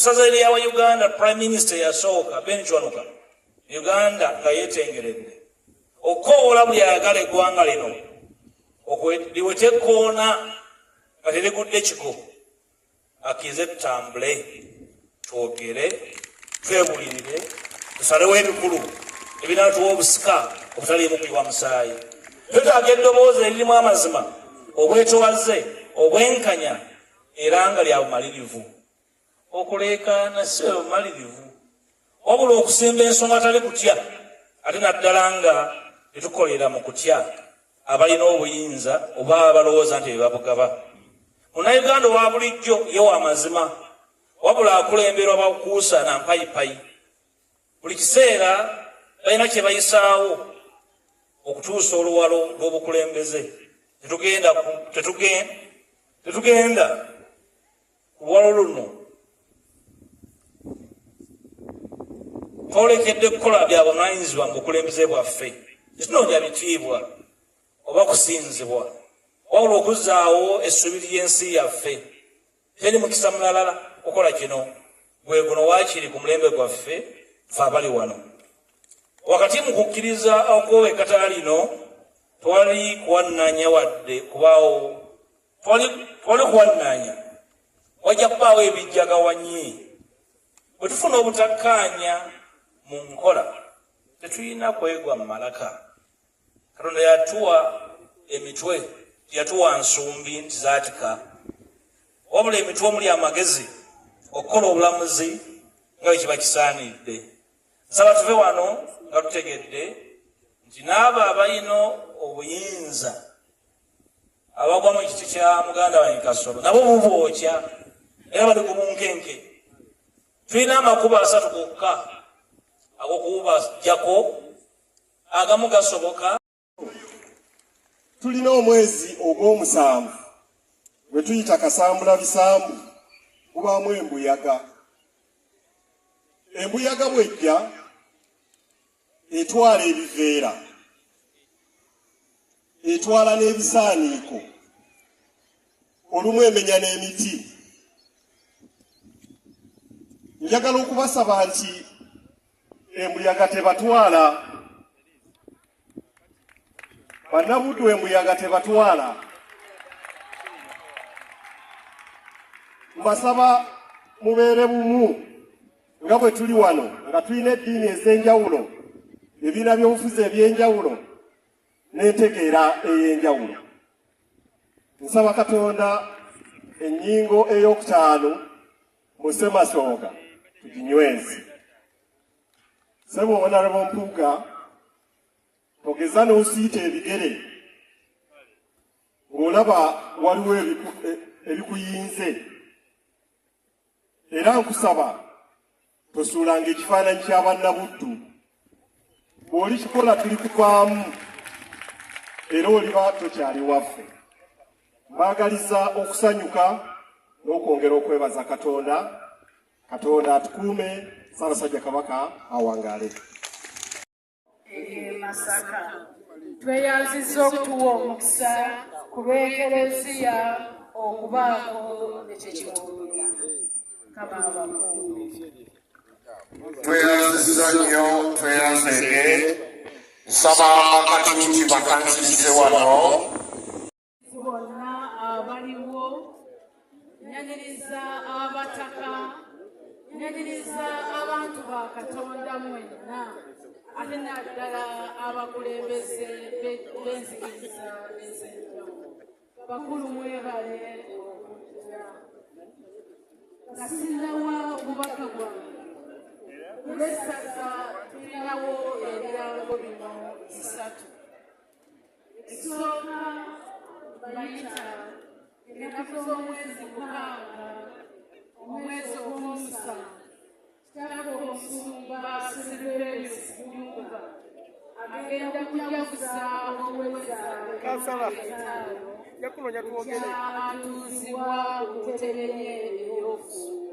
Musazalia wa Uganda Prime Minister yasooka Ben Chwanuka Uganda nga yetengeredde okoola buli ayagala eggwanga lino liwete koona nga terigudde kiko akize tutambule twogere twebulirire tusalewo ebikulu ebinatuwa obusika obutaliimu kuyiwa musaayi twetaaga eddoboozi eririmu amazima obwetowaze obwenkanya era nga lya bumalirivu okuleekaana si bumalirivu wabula okusimba ensonga atali kutya ate naddala nga tetukolera mu kutya abalina obuyinza oba abalowooza nti bebabugaba munnayuganda owa bulijjo ye wa mazima wabula akulemberwa bakuusa na mpayipayi buli kiseera balina kye bayisaawo okutuusa oluwalo lw'obukulembeze tetugenda ku luwalo luno twolekedde kukola bya buvunaanyizibwa mu bukulembeze bwaffe tetunoonya bitiibwa oba kusinzibwa wabula okuzzaawo essuubi ly'ensi yaffe teri mukisa mulalala kukola kino gwe guno waakiri ku mulembe gwaffe fe abali wano wakati mu kukkiriza okwowa ekkata lino twali kuwannaanya wadde kubaawo twali kuwannaanya wajja kubaawo ebijjagawanyi bwe tufuna obutakkaanya mu nkola tetulina kwegwa mu malaka katonda yatuwa emitwe yatuwa nsumbi nti zaatika wabula emitwe omuli amagezi okukola obulamuzi nga bwe kiba kisaanidde nsaba tuve wano nga tutegedde nti n'abo abalina obuyinza abagwa mu ekiti kya muganda wange Kasolo nabo bubookya era bali ku bunkenke tulina amakubo 3 gokka ag'okubajjako agamu gasoboka. Tulina omwezi ogw'omusanvu gwe tuyita kasambula bisambu kubaamu embuyaga. Embuyaga bwejja etwala ebiveera, etwala n'ebisaaniiko, olumu emenya n'emiti. Njagala okubasaba nti embuyaga tebatwala, bannabuddu embuyaga tebatwala. Mbasaba mubeere bumu nga bwe tuli wano nga tulina eddiini ez'enjawulo, ebibiina by'obufuzi eby'enjawulo n'entegeera ey'enjawulo. Nsaba Katonda ennyingo ey'okutaano mu Ssemasooga tuginyweze. Ssebo Honorable Mpuuga, togeza n'osiita ebigere ng'olaba waliwo ebikuyinze, era nkusaba tosuulanga ekifaananyi kya bannabuddu. Bw'oli kikola tuli kuvaamu era oliba tokyali waffe. Mbaagaliza okusanyuka n'okwongera okwebaza Katonda. Katonda atukuume, Ssaabasajja Kabaka awangaale. Masaka tweyanzizza okutuwa omukisa ku lw'Ekereziya okubaako ekyekiwulira. Kama abakulu tweyanzizza nnyo, tweyanzege. Nsaba akati bakansirize wano bonna abaliwo, nyaniriza abataka, nyaniriza abantu ba Katonda mwenna, ate naddala abakulembeze b'enzikiriza ez'enjawulo. Bakulu mwebale okujja. nga sinnawa obubaka bwange. Olw'essaza tulinawo ebyango bino 3. Ekisooka bayita ennaku z'omwezi 6 omwezi ogw'omusanvu. Kitaffe Omusumba Silverius Jumba agenda kujaguza okuweza atuuzibwa ku ntebe ye ey'okufuuka.